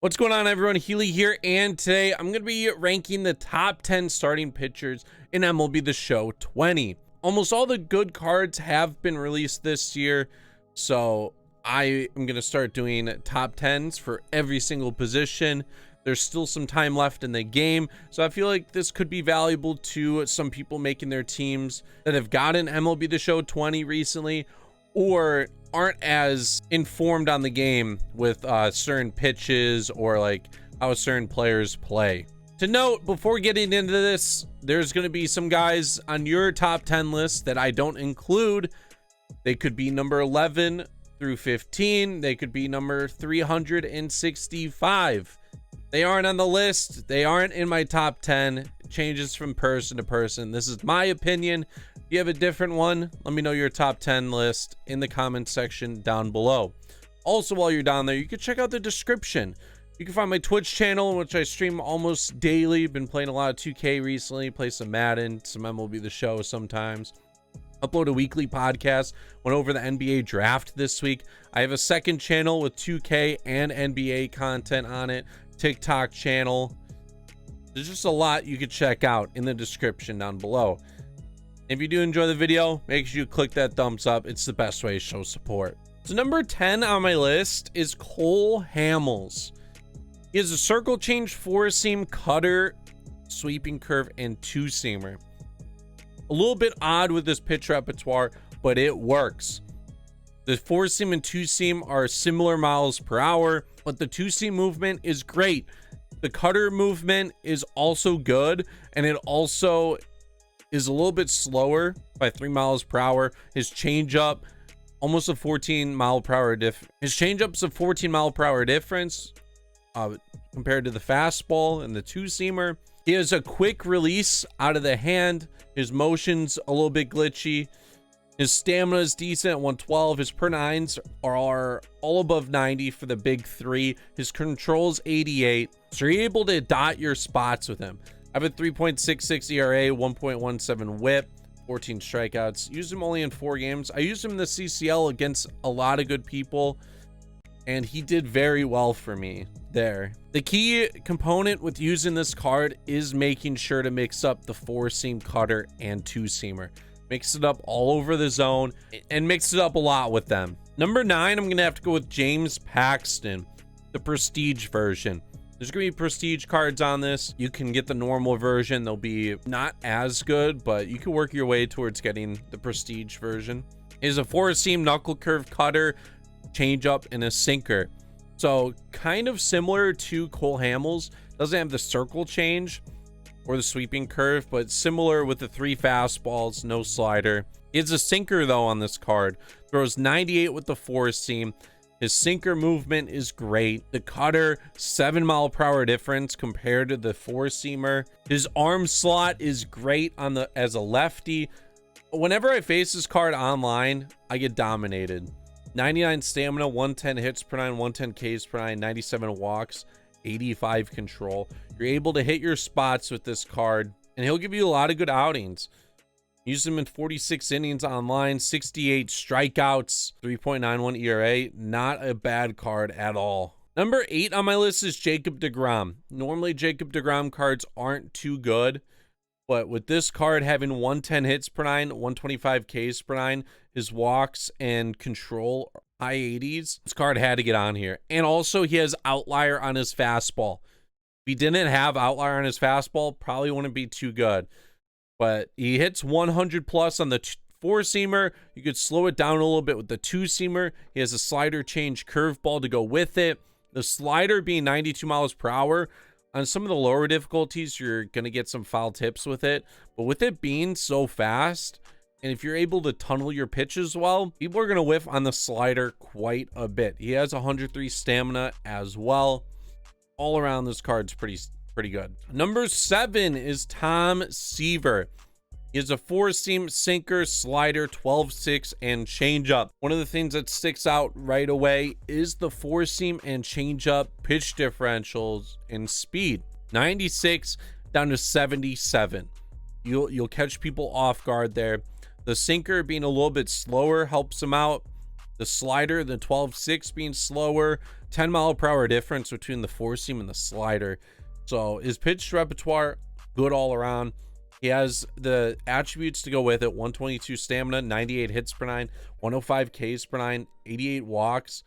What's going on, everyone? Healy here, and today I'm going to be ranking the top 10 starting pitchers in MLB The Show 20. Almost all the good cards have been released this year, so I am going to start doing top 10s for every single position. There's still some time left in the game, so I feel like this could be valuable to some people making their teams that have gotten MLB The Show 20 recently, or aren't as informed on the game with certain pitches or like how certain players play. To note, before getting into this, there's going to be some guys on your top 10 list that I don't include. They could be number 11 through 15. They could be number 365. They aren't on the list. They aren't in my top 10. It changes from person to person. This is my opinion. If you have a different one, let me know your top 10 list in the comment section down below. Also, while you're down there, you can check out the description. You can find my Twitch channel, in which I stream almost daily. Been playing a lot of 2K recently, play some Madden, some MLB The Show sometimes. Upload a weekly podcast. Went over the NBA draft this week. I have a second channel with 2K and NBA content on it. TikTok channel. There's just a lot you could check out in the description down below. If you do enjoy the video, make sure you click that thumbs up. It's the best way to show support. So number 10 on my list is Cole Hamels. He has a circle change, four-seam, cutter, sweeping curve, and two-seamer. A little bit odd with this pitch repertoire, but it works. The four-seam and two-seam are similar miles per hour, but the two-seam movement is great. The cutter movement is also good, and it also is a little bit slower by 3 miles per hour. His changeup, almost a 14 mile per hour difference. His changeup's a 14 mile per hour difference compared to the fastball and the two-seamer. He has a quick release out of the hand. His motion's a little bit glitchy. His stamina is decent at 112. His per nines are all above 90 for the big three. His control's 88. So you're able to dot your spots with him. I have a 3.66 ERA, 1.17 whip, 14 strikeouts. Used him only in 4 games. I used him in the CCL against a lot of good people, and he did very well for me there. The key component with using this card is making sure to mix up the four-seam, cutter, and two-seamer. Mix it up all over the zone and mix it up a lot with them. Number 9, I'm going to have to go with James Paxton, the prestige version. There's going to be prestige cards on this. You can get the normal version. They'll be not as good, but you can work your way towards getting the prestige version. It is a four-seam, knuckle curve, cutter, changeup, and a sinker. So kind of similar to Cole Hamels. Doesn't have the circle change or the sweeping curve, but similar with the 3 fastballs, no slider. He has a sinker though on this card. Throws 98 with the four-seam. His sinker movement is great. The cutter, 7 mile per hour difference compared to the four-seamer. His arm slot is great on the as a lefty. Whenever I face this card online, I get dominated. 99 stamina, 110 hits per 9, 110 Ks per 9, 97 walks, 85 control. You're able to hit your spots with this card, and he'll give you a lot of good outings. Used him in 46 innings online, 68 strikeouts, 3.91 ERA. Not a bad card at all. Number 8 on my list is Jacob DeGrom. Normally, Jacob DeGrom cards aren't too good, but with this card having 110 hits per 9, 125 Ks per 9, his walks and control high 80s, this card had to get on here. And also, he has outlier on his fastball. If he didn't have outlier on his fastball, probably wouldn't be too good. But he hits 100 plus on the four-seamer. You could slow it down a little bit with the two-seamer. He has a slider change curveball to go with it. The slider being 92 miles per hour. On some of the lower difficulties, you're going to get some foul tips with it. But with it being so fast, and if you're able to tunnel your pitches well, people are going to whiff on the slider quite a bit. He has 103 stamina as well. All around, this card's pretty good. Number 7 is Tom Seaver. He has a four-seam, sinker, slider, 12-6, and changeup. One of the things that sticks out right away is the four-seam and changeup pitch differentials in speed. 96 down to 77. You'll catch people off guard there. The sinker being a little bit slower helps him out. The slider, the 12-6 being slower, 10-mile-per-hour difference between the four seam and the slider. So his pitch repertoire, good all around. He has the attributes to go with it: 122 stamina, 98 hits per nine, 105 Ks per nine, 88 walks,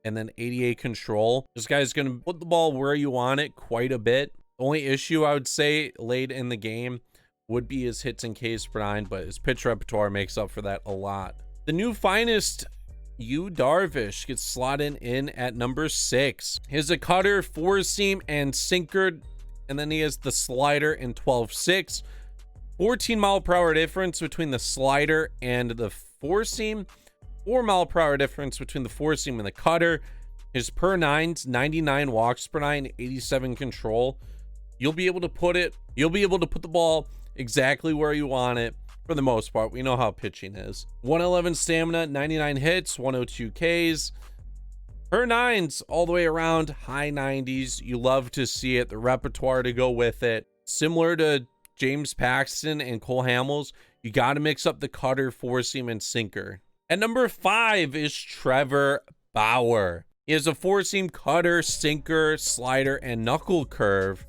and then 88 control. This guy's going to put the ball where you want it quite a bit. The only issue I would say late in the game would be his hits and Ks per nine, but his pitch repertoire makes up for that a lot. The new finest, Yu Darvish, gets slotted in at number 6. He has a cutter, four seam, and sinker, and then he has the slider in 12.6. 14-mile-per-hour difference between the slider and the four seam. 4-mile-per-hour difference between the four seam and the cutter. His per nines, 99 walks per nine, 87 control. You'll be able to put the ball exactly where you want it for the most part. We know how pitching is. 111 stamina, 99 hits, 102 Ks. Per nines all the way around, high 90s. You love to see it. The repertoire to go with it. Similar to James Paxton and Cole Hamels, you got to mix up the cutter, four seam, and sinker. At number 5 is Trevor Bauer. He has a four seam, cutter, sinker, slider, and knuckle curve.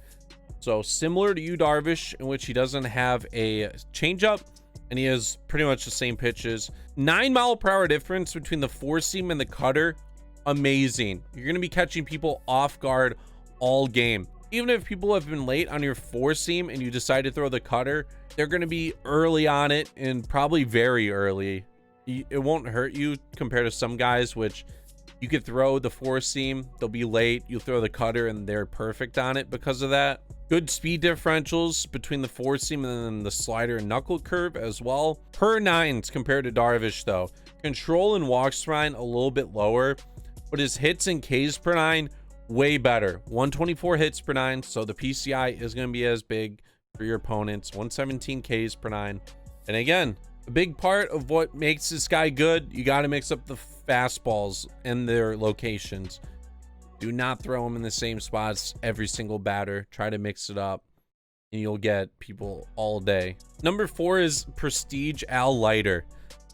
So similar to Yu Darvish, in which he doesn't have a changeup, and he has pretty much the same pitches. 9-mile-per-hour difference between the four seam and the cutter. Amazing. You're going to be catching people off guard all game. Even if people have been late on your four seam and you decide to throw the cutter, they're going to be early on it, and probably very early. It won't hurt you compared to some guys, which you could throw the four seam, they'll be late, you throw the cutter and they're perfect on it because of that. Good speed differentials between the four seam and then the slider and knuckle curve as well. Per nines compared to Darvish though. Control and walks per nine a little bit lower, but his hits and Ks per nine way better. 124 hits per nine, so the PCI is going to be as big for your opponents. 117 Ks per nine. And again, a big part of what makes this guy good, you got to mix up the fastballs and their locations. Do not throw them in the same spots every single batter. Try to mix it up and you'll get people all day. Number 4 is Prestige Al Leiter.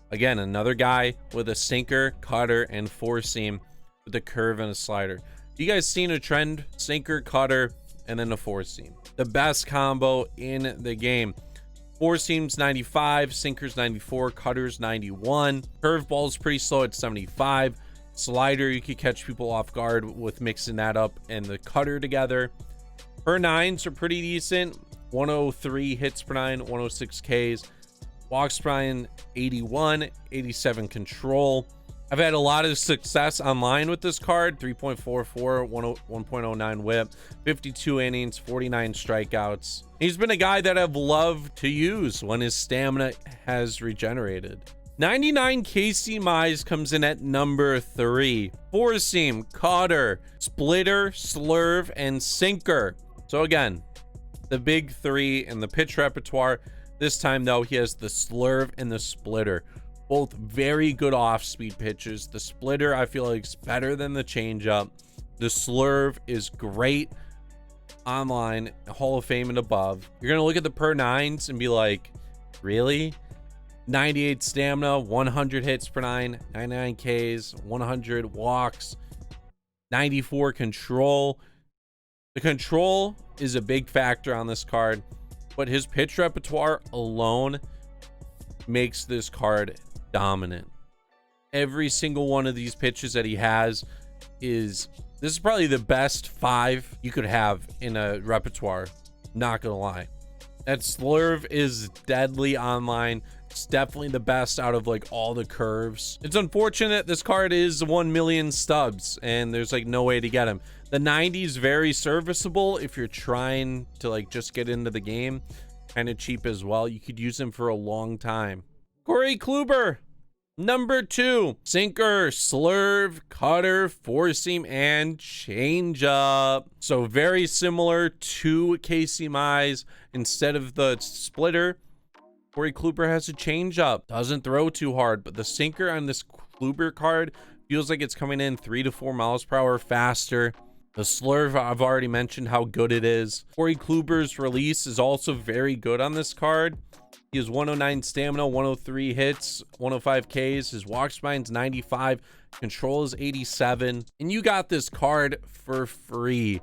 Again, another guy with a sinker, cutter, and four seam with a curve and a slider. You guys seen a trend? Sinker, cutter, and then a four seam. The best combo in the game. Four seams 95, sinkers 94, cutters 91. Curveball's pretty slow at 75. Slider, you could catch people off guard with mixing that up and the cutter together. Per nines are pretty decent. 103 hits per nine, 106 Ks. Walks per nine 81, 87 control. I've had a lot of success online with this card. 3.44, 1.09 whip, 52 innings, 49 strikeouts. He's been a guy that I've loved to use when his stamina has regenerated. 99 KC Mize comes in at number 3. Four seam, cutter, splitter, slurve, and sinker. So again, the big 3 in the pitch repertoire. This time though, he has the slurve and the splitter. Both very good off-speed pitches. The splitter, I feel like, is better than the changeup. The slurve is great online, Hall of Fame and above. You're going to look at the per nines and be like, really? 98 stamina, 100 hits per nine, 99 Ks, 100 walks, 94 control. The control is a big factor on this card, but his pitch repertoire alone makes this card dominant. Every single one of these pitches that he has this is probably the best 5 you could have in a repertoire, not gonna lie. That slurve is deadly online. It's definitely the best out of like all the curves. It's unfortunate this card is 1 million stubs and there's like no way to get him. The 90 is very serviceable if you're trying to like just get into the game. Kind of cheap as well. You could use him for a long time. Corey Kluber, number 2. Sinker, slurve, cutter, four seam, and changeup. So very similar to Casey Mize. Instead of the splitter, Corey Kluber has a changeup. Doesn't throw too hard, but the sinker on this Kluber card feels like it's coming in 3 to 4 miles per hour faster. The Slurve, I've already mentioned how good it is. Corey Kluber's release is also very good on this card. He has 109 stamina, 103 hits, 105 Ks. His walk spine's 95, control is 87. And you got this card for free.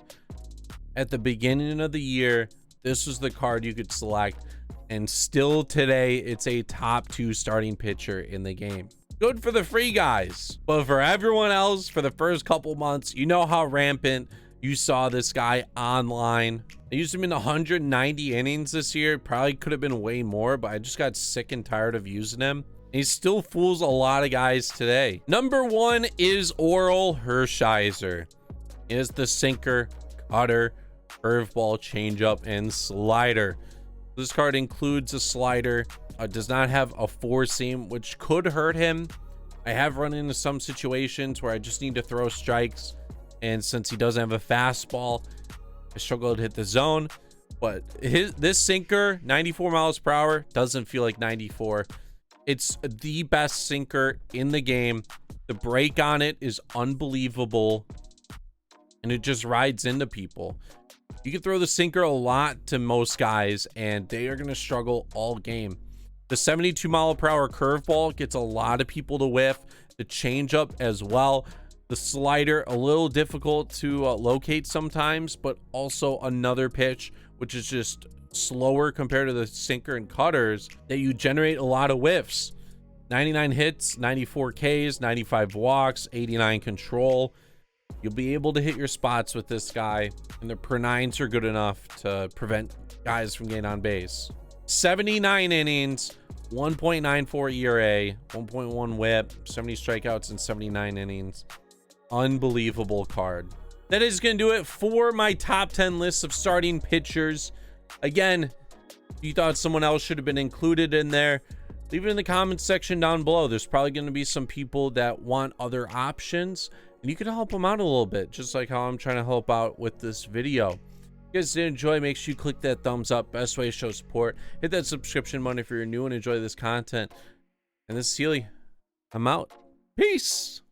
At the beginning of the year, this was the card you could select. And still today, it's a top 2 starting pitcher in the game. Good for the free guys. But for everyone else, for the first couple months, you know how rampant you saw this guy online. I used him in 190 innings this year. Probably could have been way more, but I just got sick and tired of using him. He still fools a lot of guys today. Number 1 is Oral Hershiser. He is the sinker, cutter, curveball, changeup, and slider. This card includes a slider. Does not have a 4-seam, which could hurt him. I have run into some situations where I just need to throw strikes, and since he doesn't have a fastball, I struggle to hit the zone. But this sinker, 94 miles per hour, doesn't feel like 94. It's the best sinker in the game. The break on it is unbelievable, and it just rides into people. You can throw the sinker a lot to most guys, and they are going to struggle all game. The 72 mile per hour curveball gets a lot of people to whiff. The changeup as well. The slider, a little difficult to locate sometimes, but also another pitch which is just slower compared to the sinker and cutters, that you generate a lot of whiffs. 99 hits, 94 Ks, 95 walks, 89 control. You'll be able to hit your spots with this guy, and the per-9s are good enough to prevent guys from getting on base. 79 innings, 1.94 ERA, 1.1 whip, 70 strikeouts in 79 innings. Unbelievable card. That is going to do it for my top 10 lists of starting pitchers. Again, if you thought someone else should have been included in there, leave it in the comments section down below. There's probably going to be some people that want other options, and you can help them out a little bit, just like how I'm trying to help out with this video. If you guys did enjoy, make sure you click that thumbs up. Best way to show support. Hit that subscription button if you're new and enjoy this content. And this is Healy. I'm out. Peace.